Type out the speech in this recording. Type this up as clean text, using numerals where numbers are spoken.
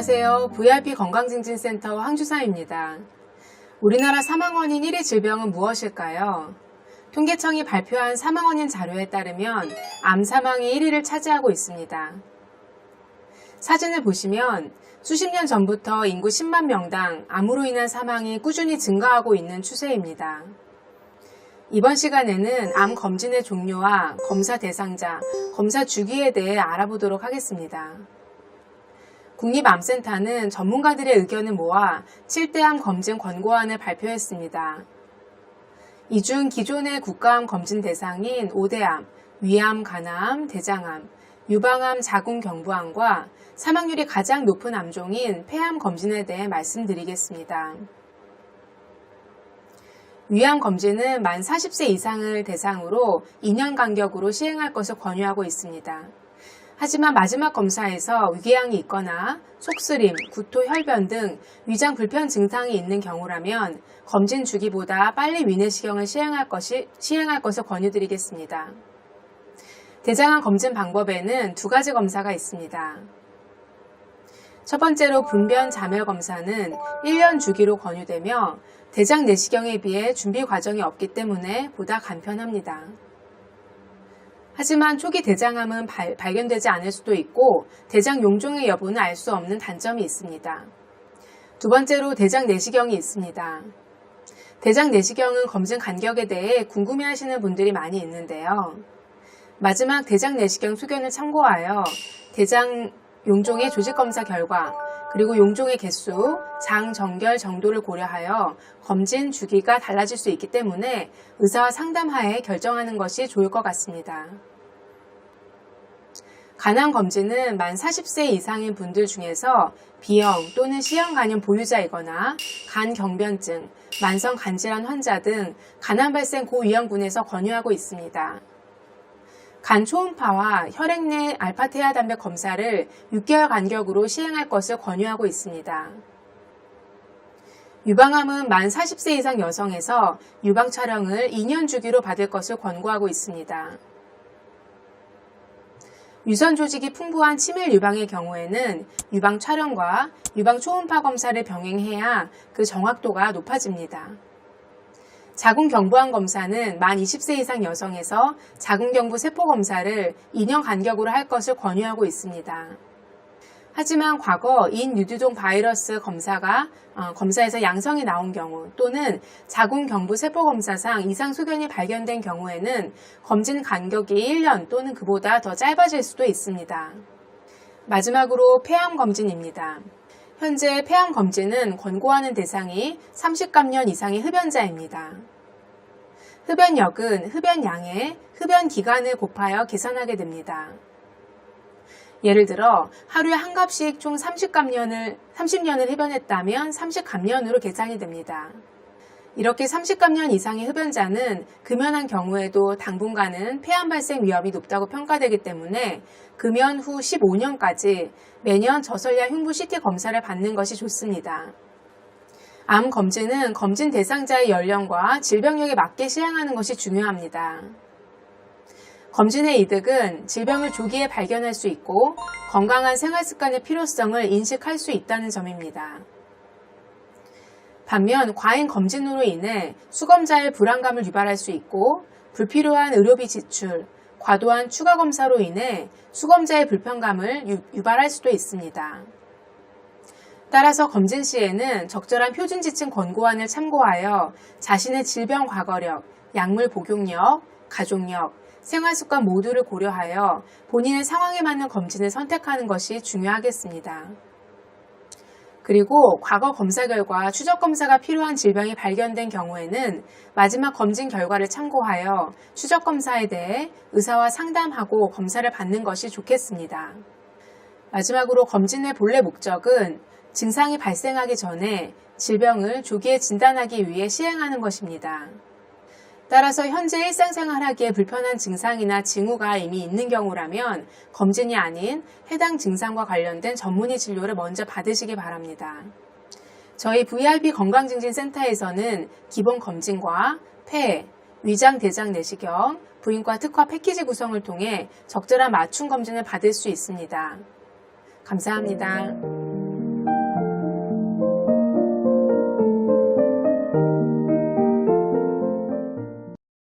안녕하세요. VIP 건강증진센터 황주사입니다. 우리나라 사망원인 1위 질병은 무엇일까요? 통계청이 발표한 사망원인 자료에 따르면 암 사망이 1위를 차지하고 있습니다. 사진을 보시면 수십 년 전부터 인구 10만 명당 암으로 인한 사망이 꾸준히 증가하고 있는 추세입니다. 이번 시간에는 암 검진의 종류와 검사 대상자, 검사 주기에 대해 알아보도록 하겠습니다. 국립암센터는 전문가들의 의견을 모아 7대암 검진 권고안을 발표했습니다. 이 중 기존의 국가암 검진 대상인 5대암, 위암, 간암, 대장암, 유방암, 자궁경부암과 사망률이 가장 높은 암종인 폐암 검진에 대해 말씀드리겠습니다. 위암 검진은 만 40세 이상을 대상으로 2년 간격으로 시행할 것을 권유하고 있습니다. 하지만 마지막 검사에서 위궤양이 있거나 속쓰림, 구토, 혈변 등 위장 불편 증상이 있는 경우라면 검진 주기보다 빨리 위내시경을 시행할 것을 권유드리겠습니다. 대장암 검진 방법에는 두 가지 검사가 있습니다. 첫 번째로 분변 자멸 검사는 1년 주기로 권유되며 대장 내시경에 비해 준비 과정이 없기 때문에 보다 간편합니다. 하지만 초기 대장암은 발견되지 않을 수도 있고 대장 용종의 여부는 알 수 없는 단점이 있습니다. 두 번째로 대장 내시경이 있습니다. 대장 내시경은 검진 간격에 대해 궁금해하시는 분들이 많이 있는데요. 마지막 대장 내시경 소견을 참고하여 대장 용종의 조직검사 결과 그리고 용종의 개수, 장 정결 정도를 고려하여 검진 주기가 달라질 수 있기 때문에 의사와 상담하에 결정하는 것이 좋을 것 같습니다. 간암 검진은 만 40세 이상인 분들 중에서 B형 또는 C형 간염 보유자이거나 간경변증, 만성 간질환 환자 등 간암 발생 고위험군에서 권유하고 있습니다. 간 초음파와 혈액 내 알파테아 단백 검사를 6개월 간격으로 시행할 것을 권유하고 있습니다. 유방암은 만 40세 이상 여성에서 유방 촬영을 2년 주기로 받을 것을 권고하고 있습니다. 유선 조직이 풍부한 치밀 유방의 경우에는 유방 촬영과 유방 초음파 검사를 병행해야 그 정확도가 높아집니다. 자궁경부암 검사는 만 20세 이상 여성에서 자궁경부 세포 검사를 2년 간격으로 할 것을 권유하고 있습니다. 하지만 과거 인유두종 바이러스 검사에서 양성이 나온 경우 또는 자궁경부 세포 검사상 이상 소견이 발견된 경우에는 검진 간격이 1년 또는 그보다 더 짧아질 수도 있습니다. 마지막으로 폐암 검진입니다. 현재 폐암 검진은 권고하는 대상이 30감년 이상의 흡연자입니다. 흡연력은 흡연량에 흡연기간을 곱하여 계산하게 됩니다. 예를 들어 하루에 한 갑씩 총 30년을 흡연했다면 30감년으로 계산이 됩니다. 이렇게 30감년 이상의 흡연자는 금연한 경우에도 당분간은 폐암 발생 위험이 높다고 평가되기 때문에 금연 후 15년까지 매년 저설량 흉부 CT 검사를 받는 것이 좋습니다. 암 검진은 검진 대상자의 연령과 질병력에 맞게 시행하는 것이 중요합니다. 검진의 이득은 질병을 조기에 발견할 수 있고 건강한 생활습관의 필요성을 인식할 수 있다는 점입니다. 반면 과잉 검진으로 인해 수검자의 불안감을 유발할 수 있고 불필요한 의료비 지출, 과도한 추가 검사로 인해 수검자의 불편감을 유발할 수도 있습니다. 따라서 검진 시에는 적절한 표준 지침 권고안을 참고하여 자신의 질병 과거력, 약물 복용력, 가족력, 생활습관 모두를 고려하여 본인의 상황에 맞는 검진을 선택하는 것이 중요하겠습니다. 그리고 과거 검사 결과 추적 검사가 필요한 질병이 발견된 경우에는 마지막 검진 결과를 참고하여 추적 검사에 대해 의사와 상담하고 검사를 받는 것이 좋겠습니다. 마지막으로 검진의 본래 목적은 증상이 발생하기 전에 질병을 조기에 진단하기 위해 시행하는 것입니다. 따라서 현재 일상생활하기에 불편한 증상이나 징후가 이미 있는 경우라면 검진이 아닌 해당 증상과 관련된 전문의 진료를 먼저 받으시기 바랍니다. 저희 VIP 건강증진센터에서는 기본 검진과 폐, 위장, 대장 내시경, 부인과 특화 패키지 구성을 통해 적절한 맞춤 검진을 받을 수 있습니다. 감사합니다.